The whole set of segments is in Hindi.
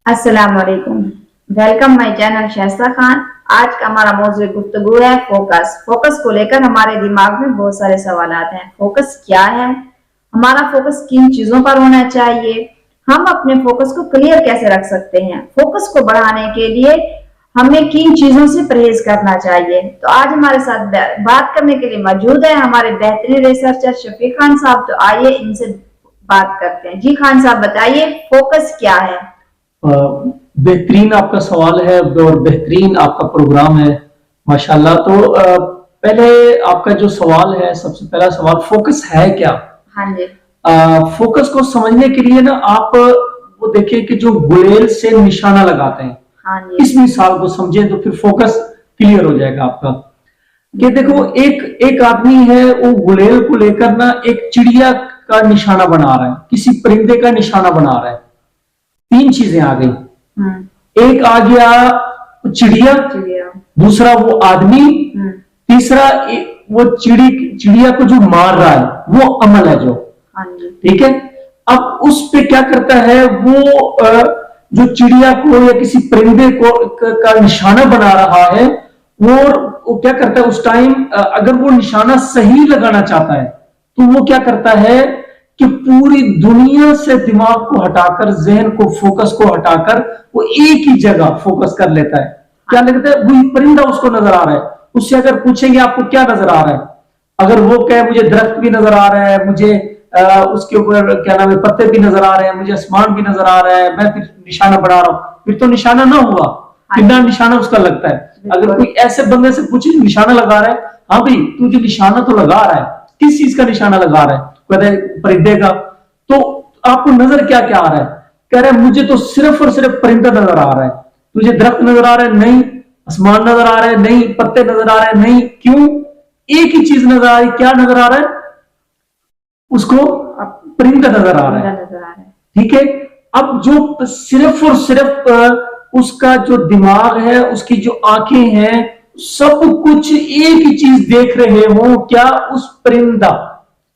अस्सलाम वालेकुम। Welcome my channel Shaista Khan. आज का हमारा मौजूद गुफ्तगू है फोकस। फोकस को लेकर हमारे दिमाग में बहुत सारे सवाल आते हैं। फोकस क्या है, हमारा फोकस किन चीजों पर होना चाहिए, हम अपने फोकस को क्लियर कैसे रख सकते हैं, फोकस को बढ़ाने के लिए हमें किन चीजों से परहेज करना चाहिए। तो आज हमारे साथ बात करने के लिए मौजूद है हमारे बेहतरीन रिसर्चर शफीक खान साहब। तो आइए इनसे बात करते हैं। जी खान साहब, बताइए फोकस क्या है। बेहतरीन आपका सवाल है और बेहतरीन आपका प्रोग्राम है माशाल्लाह। तो पहले आपका जो सवाल है, सबसे पहला सवाल फोकस है क्या। हाँ जी। फोकस को समझने के लिए ना आप वो देखिए कि जो गुलेल से निशाना लगाते हैं, हाँ जी। इस मिसाल को समझे तो फिर फोकस क्लियर हो जाएगा आपका। कि देखो एक एक आदमी है, वो गुलेल को लेकर ना एक चिड़िया का निशाना बना रहा है, किसी परिंदे का निशाना बना रहा है। तीन चीजें आ गई। एक आ गया चिड़िया, दूसरा वो आदमी, तीसरा वो चिड़िया को जो मार रहा है वो अमल है जो। ठीक है। अब उस पे क्या करता है वो, जो चिड़िया को या किसी परिंदे को का निशाना बना रहा है, वो क्या करता है उस टाइम, अगर वो निशाना सही लगाना चाहता है तो वो क्या करता है कि पूरी दुनिया से दिमाग को हटाकर, जहन को, फोकस को हटाकर वो एक ही जगह फोकस कर लेता है। क्या लगता है, वही परिंदा उसको नजर आ रहा है। उससे अगर पूछेंगे आपको क्या नजर आ रहा है, अगर वो कहे मुझे दरख्त भी नजर आ रहा है, मुझे उसके ऊपर क्या नाम है पत्ते भी नजर आ रहे हैं, मुझे आसमान भी नजर आ रहा है, मैं फिर निशाना बना रहा हूं, फिर तो निशाना ना हुआ, कितना निशाना उसका लगता है। अगर कोई ऐसे बंदे से पूछे निशाना लगा रहा है, हाँ भाई तू जो निशाना तो लगा रहा है, किस चीज का निशाना लगा रहा है, परिंदे का, तो आपको नजर क्या क्या आ रहा है। कह रहा है मुझे तो सिर्फ और सिर्फ परिंदा नजर आ रहा है। तुझे दरख्त नजर आ रहा है? नहीं। आसमान नजर आ रहा है? नहीं। पत्ते नजर आ रहे हैं? नहीं। क्यों? एक ही चीज नजर आ रही। क्या नजर आ रहा है उसको? परिंदा नजर आ रहा है। ठीक है। अब जो सिर्फ और सिर्फ उसका जो दिमाग है, उसकी जो आंखें हैं, सब कुछ एक ही चीज देख रहे हो, क्या? उस परिंदा,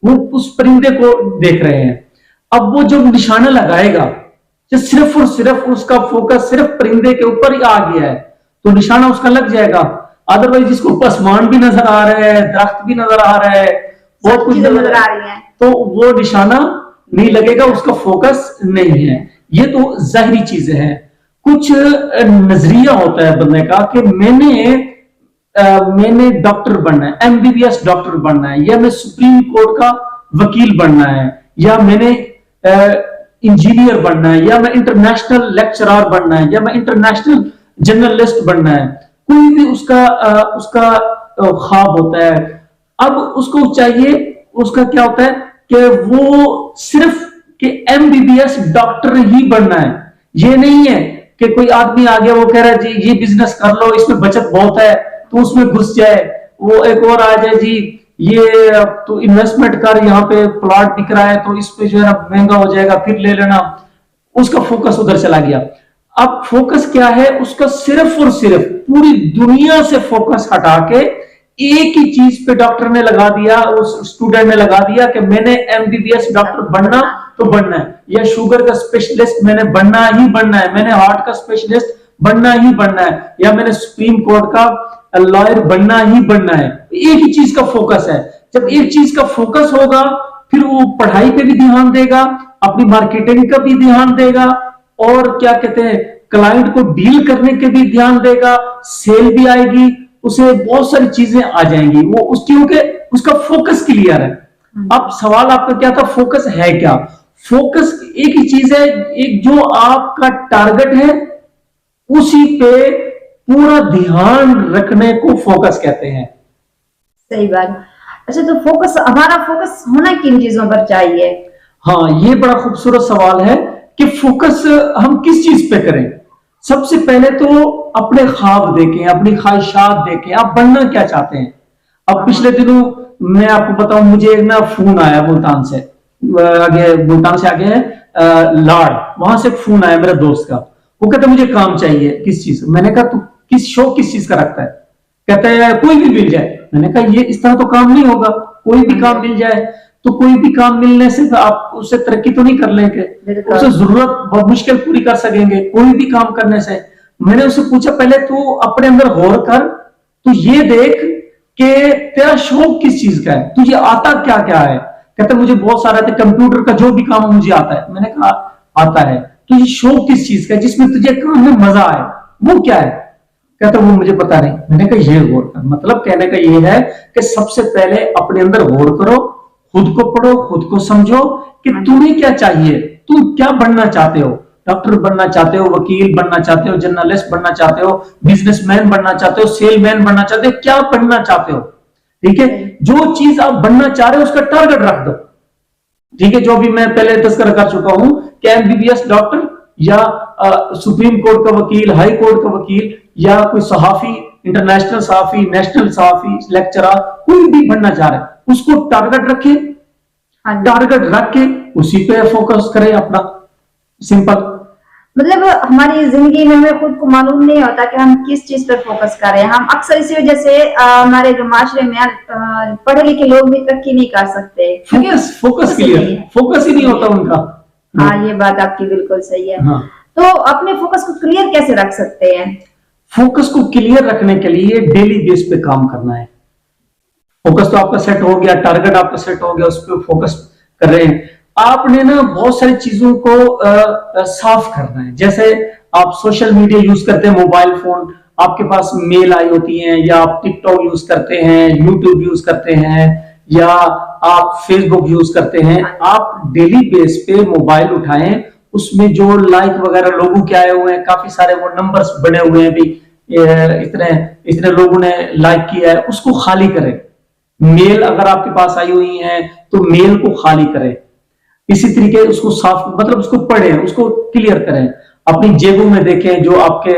वो उस परिंदे को देख रहे हैं। अब वो जब निशाना लगाएगा, जो सिर्फ और सिर्फ उसका फोकस सिर्फ परिंदे के ऊपर ही आ गया है, तो निशाना उसका लग जाएगा। अदरवाइज जिसको आसमान भी नजर आ रहा है, दरख्त भी नजर आ रहा है, बहुत कुछ नजर आ रही है, तो वो निशाना नहीं लगेगा, उसका फोकस नहीं है। ये तो जाहिरी चीजें हैं। कुछ नजरिया होता है बंदे का कि मैंने डॉक्टर बनना है, एमबीबीएस डॉक्टर बनना है, या मैं सुप्रीम कोर्ट का वकील बनना है, या मैंने इंजीनियर बनना है, या मैं इंटरनेशनल लेक्चरर बनना है, या मैं इंटरनेशनल जर्नलिस्ट बनना है। कोई भी उसका ख्वाब होता है। अब उसको चाहिए, उसका क्या होता है कि वो सिर्फ कि एमबीबीएस डॉक्टर ही बनना है। ये नहीं है कि कोई आदमी आ गया, वो कह रहा है जी ये बिजनेस कर लो, इसमें बचत बहुत है, तो उसमें घुस जाए। वो एक और आ जाए, जी ये तो इन्वेस्टमेंट कर, यहाँ पे प्लॉट बिक रहा है तो इस पे जो है ना महंगा हो जाएगा, फिर ले लेना। उसका फोकस उधर चला गया। अब फोकस क्या है उसका? सिर्फ और सिर्फ पूरी दुनिया से फोकस हटा के एक ही चीज पे डॉक्टर ने लगा दिया, उस स्टूडेंट ने लगा दिया कि मैंने एमबीबीएस डॉक्टर बनना तो बनना है, या शुगर का स्पेशलिस्ट मैंने बनना ही बनना है, मैंने हार्ट का स्पेशलिस्ट बनना ही बनना है, या मैंने सुप्रीम कोर्ट का लॉयर बनना ही बनना है। एक ही चीज का फोकस है। जब एक चीज का फोकस होगा, फिर वो पढ़ाई पे भी ध्यान देगा, अपनी मार्केटिंग का भी ध्यान देगा, और क्या कहते हैं क्लाइंट को डील करने के भी ध्यान देगा, सेल भी आएगी, उसे बहुत सारी चीजें आ जाएंगी। वो क्योंकि उसका फोकस क्लियर है। अब सवाल आपका क्या था, फोकस है क्या? फोकस एक ही चीज है, एक जो आपका टारगेट है उसी पे पूरा ध्यान रखने को फोकस कहते हैं। सही बात। अच्छा, तो फोकस, हमारा फोकस होना किन चीजों पर चाहिए? हाँ, ये बड़ा खूबसूरत सवाल है कि फोकस हम किस चीज पे करें। सबसे पहले तो अपने ख्वाब देखें, अपनी ख्वाहिशात देखें, आप बनना क्या चाहते हैं। अब पिछले दिनों मैं आपको बताऊं, मुझे एक ना फोन आया मुल्तान से, मुल्तान से आगे है लाड़, वहां से फोन आया मेरे दोस्त का। वो कहता मुझे काम चाहिए। किस चीज? मैंने कहा तू शौक किस चीज का रखता है? कहता है कोई भी मिल जाए। मैंने कहा ये इस तरह तो काम नहीं होगा, कोई भी काम मिल जाए। तो कोई भी काम मिलने से आप उससे तरक्की तो नहीं कर लेंगे, बिल्कुल। उससे जरूरत बहुत मुश्किल पूरी कर सकेंगे कोई भी काम करने से। मैंने उससे पूछा पहले तू अपने अंदर गौर कर, तू ये देख कि तेरा शौक किस चीज का है, तुझे आता क्या क्या है। कहते मुझे बहुत सारा था, कंप्यूटर का जो भी काम है मुझे आता है। मैंने कहा आता है, तुझे शौक किस चीज का है जिसमें तुझे काम में मजा आए, वो क्या है। कहता वो मुझे पता नहीं। मैंने कहा ये गौर कर, मतलब कहने का ये है कि सबसे पहले अपने अंदर गौर करो, खुद को पढ़ो, खुद को समझो कि तुम्हें क्या चाहिए, तुम क्या बनना चाहते हो। डॉक्टर बनना चाहते हो, वकील बनना चाहते हो, जर्नलिस्ट बनना चाहते हो, बिजनेसमैन बनना चाहते हो, सेलमैन बनना चाहते हो, क्या बनना चाहते हो। ठीक है, जो चीज आप बनना चाह रहे हो उसका टारगेट रख दो। ठीक है, जो भी मैं पहले तस्करा कर चुका हूं कि एमबीबीएस डॉक्टर या सुप्रीम कोर्ट का वकील, हाई कोर्ट का वकील, या कोई सहाफी, इंटरनेशनल सहाफी, नेशनल सहाफी, लेक्चरर, कोई भी बनना चाह रहे हैं उसको टारगेट रखे, टारगेट रख के उसी पे फोकस करें अपना। सिंपल। मतलब हमारी जिंदगी में हमें खुद को मालूम नहीं होता कि हम किस चीज पर फोकस कर रहे हैं। हम अक्सर इसी वजह से हमारे जो माशरे में पढ़े लिखे लोग भी तरक्की नहीं कर सकते, फोकस क्लियर, फोकस ही नहीं होता उनका। हाँ, ये बात आपकी बिल्कुल सही है। हाँ। तो अपने फोकस को क्लियर कैसे रख सकते हैं? फोकस को क्लियर रखने के लिए डेली बेस पे काम करना है। फोकस तो आपका सेट हो गया, टारगेट आपका सेट हो गया, उस पर फोकस कर रहे हैं। आपने ना बहुत सारी चीजों को साफ करना है। जैसे आप सोशल मीडिया यूज करते हैं, मोबाइल फोन, आपके पास मेल आई होती है, या आप टिकटॉक यूज करते हैं, यूट्यूब यूज करते हैं, या आप फेसबुक यूज करते हैं। आप डेली बेस पे मोबाइल उठाएं, उसमें जो लाइक वगैरह लोगों के आए हुए हैं, काफी सारे वो नंबर्स बने हुए हैं भी, इतने इतने लोगों ने लाइक किया है, उसको खाली करें। मेल अगर आपके पास आई हुई है तो मेल को खाली करें। इसी तरीके उसको साफ, मतलब उसको पढ़ें, उसको क्लियर करें। अपनी जेबों में देखें, जो आपके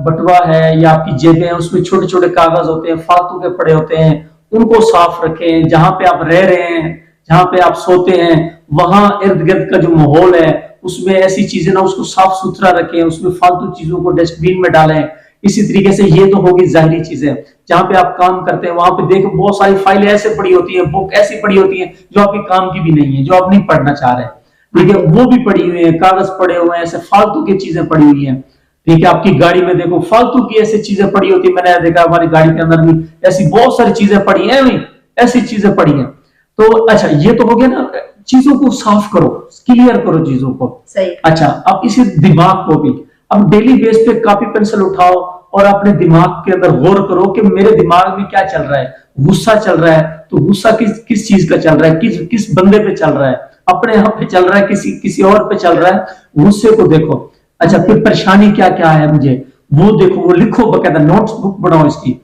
बटुआ है या आपकी जेबें हैं, उसमें छोटे छोटे कागज होते हैं, फालतू के पड़े होते हैं, उनको साफ रखें। जहां पे आप रह रहे हैं, जहां पे आप सोते हैं, वहां इर्द गिर्द का जो माहौल है उसमें ऐसी चीजें ना, उसको साफ सुथरा रखें, उसमें फालतू चीजों को डस्टबिन में डालें। इसी तरीके से ये तो होगी जाहिरी चीजें। जहां पे आप काम करते हैं वहां पे देखो बहुत सारी फाइलें ऐसे पड़ी होती है, बुक ऐसी पड़ी होती है जो आपके काम की भी नहीं है, जो आप नहीं पढ़ना चाह रहे। ठीक है, वो भी पड़ी हुई है, कागज पड़े हुए हैं, ऐसे फालतू की चीजें पड़ी हुई हैं। ठीक है, आपकी गाड़ी में देखो फालतू की ऐसी चीजें पड़ी होती है। मैंने देखा हमारी गाड़ी के अंदर भी ऐसी बहुत सारी चीजें पड़ी है, ऐसी चीजें पड़ी हैं। तो अच्छा, ये तो हो गया ना, चीजों को साफ करो, क्लियर करो चीजों को। सही। अच्छा, अब इसी दिमाग को भी अब डेली बेस पे कॉपी पेंसिल उठाओ और अपने दिमाग के अंदर गौर करो कि मेरे दिमाग में क्या चल रहा है। गुस्सा चल रहा है तो गुस्सा किस चीज का चल रहा है, किस बंदे पे चल रहा है, अपने आप पे चल रहा है, किसी और पे चल रहा है, गुस्से को देखो। अच्छा, फिर परेशानी क्या क्या है मुझे, वो देखो, वो लिखो, बकायदा नोट्स बुक बनाओ इसकी,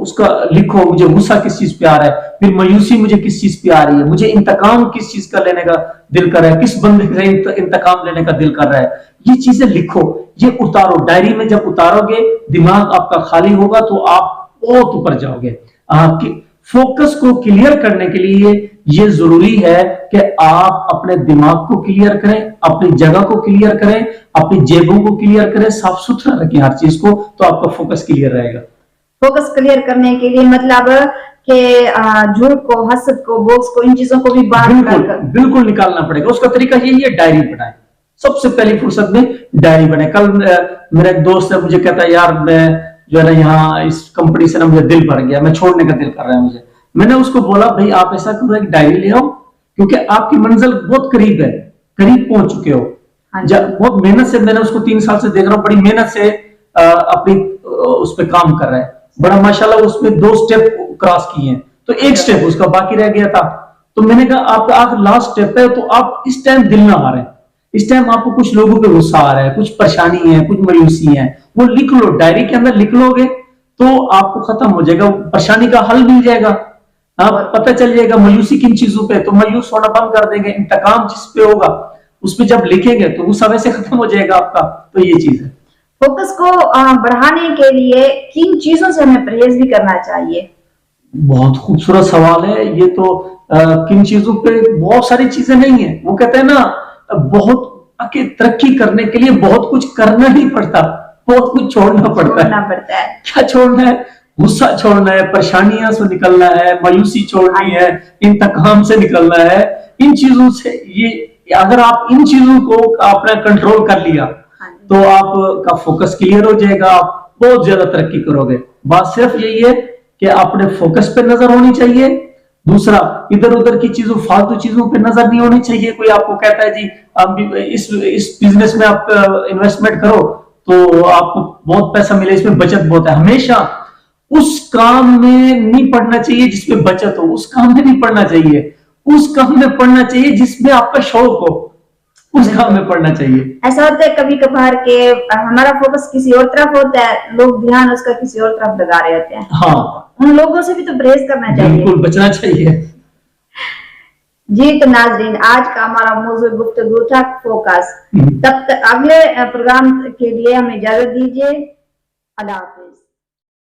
उसका लिखो, मुझे गुस्सा किस चीज पे आ रहा है, फिर मायूसी मुझे किस चीज पे आ रही है, मुझे इंतकाम किस चीज का लेने का दिल कर रहा है, किस बंदे से इंतकाम लेने का दिल कर रहा है। ये चीजें लिखो, ये उतारो डायरी में। जब उतारोगे दिमाग आपका खाली होगा तो आप बहुत ऊपर जाओगे। आपकी फोकस को क्लियर करने के लिए ये जरूरी है कि आप अपने दिमाग को क्लियर करें, अपनी जगह को क्लियर करें, अपनी जेबों को क्लियर करें, साफ सुथरा रखें हर चीज को, तो आपका फोकस क्लियर रहेगा। फोकस क्लियर करने के लिए मतलब कि झूठ को, हसद को, बोक्स को, इन चीजों को भी बाहर बिल्कुल निकालना पड़ेगा। उसका तरीका यही है, डायरी बनाए। सबसे पहली फुर्सत में डायरी बनाए। कल मेरा एक दोस्त है, मुझे कहता है यार मैं जो है ना यहाँ इस कंपनी से ना मुझे दिल भर गया, मैं छोड़ने का दिल कर रहा है मुझे। मैंने उसको बोला भाई आप ऐसा करो, एक डायरी ले आओ, क्योंकि आपकी मंजिल बहुत करीब है, करीब पहुंच चुके हो। बहुत मेहनत से, मैंने उसको 3 साल से देख रहा हूँ, बड़ी मेहनत से अपनी उस पर काम कर रहा है। बड़ा माशाल्लाह उसमें 2 स्टेप क्रॉस किए हैं, तो 1 स्टेप उसका बाकी रह गया था। तो मैंने कहा आपका लास्ट स्टेप है, तो आप इस टाइम दिल ना हारें। इस टाइम आपको कुछ लोगों पे गुस्सा आ रहा है, कुछ परेशानी है, कुछ मायूसी है, वो लिख लो, डायरी के अंदर लिख लोगे तो आपको खत्म हो जाएगा, परेशानी का हल मिल जाएगा। आप पता चल जाएगा मायूसी किन चीजों पे, तो मायूस होना बंद कर देंगे। इंतकाम जिस पे होगा उसमें जब लिखेंगे तो गुस्सा वैसे खत्म हो जाएगा आपका। तो ये चीज है। फोकस को बढ़ाने के लिए किन चीजों से हमें परहेज भी करना चाहिए? बहुत खूबसूरत सवाल है ये तो। किन चीजों पे, बहुत सारी चीजें नहीं है। वो कहते हैं ना, बहुत तरक्की करने के लिए बहुत कुछ करना नहीं पड़ता, बहुत कुछ छोड़ना पड़ता है। क्या छोड़ना है? गुस्सा छोड़ना है, परेशानियां से निकलना है, मायूसी छोड़नी है, इंतकाम से निकलना है, इन चीजों से ये अगर आप इन चीजों को अपना कंट्रोल कर लिया तो आपका फोकस क्लियर हो जाएगा, आप बहुत ज्यादा तरक्की करोगे। बात सिर्फ यही है कि अपने फोकस पे नजर होनी चाहिए। दूसरा, इधर उधर की चीजों, फालतू चीजों पे नजर नहीं होनी चाहिए। कोई आपको कहता है जी आप इस बिजनेस में आप इन्वेस्टमेंट करो तो आपको बहुत पैसा मिले, इसमें बचत बहुत है, हमेशा उस काम में नहीं पढ़ना चाहिए जिसमें बचत हो, उस काम में नहीं पढ़ना चाहिए, उस काम में पढ़ना चाहिए जिसमें आपका शौक हो, उस काम में पढ़ना चाहिए। ऐसा होता है कभी कभार के हमारा फोकस किसी और तरफ होता है, लोग ध्यान उसका किसी और तरफ लगा रहे होते हैं। हाँ, उन लोगों से भी तो परहेज करना चाहिए, बिल्कुल बचना चाहिए। जी तो नाजरीन, आज का हमारा मौजूद गुफ्तगू था फोकस। तब तक अगले प्रोग्राम के लिए हमें इजाजत दीजिए। अल्लाह हाफ़िज़।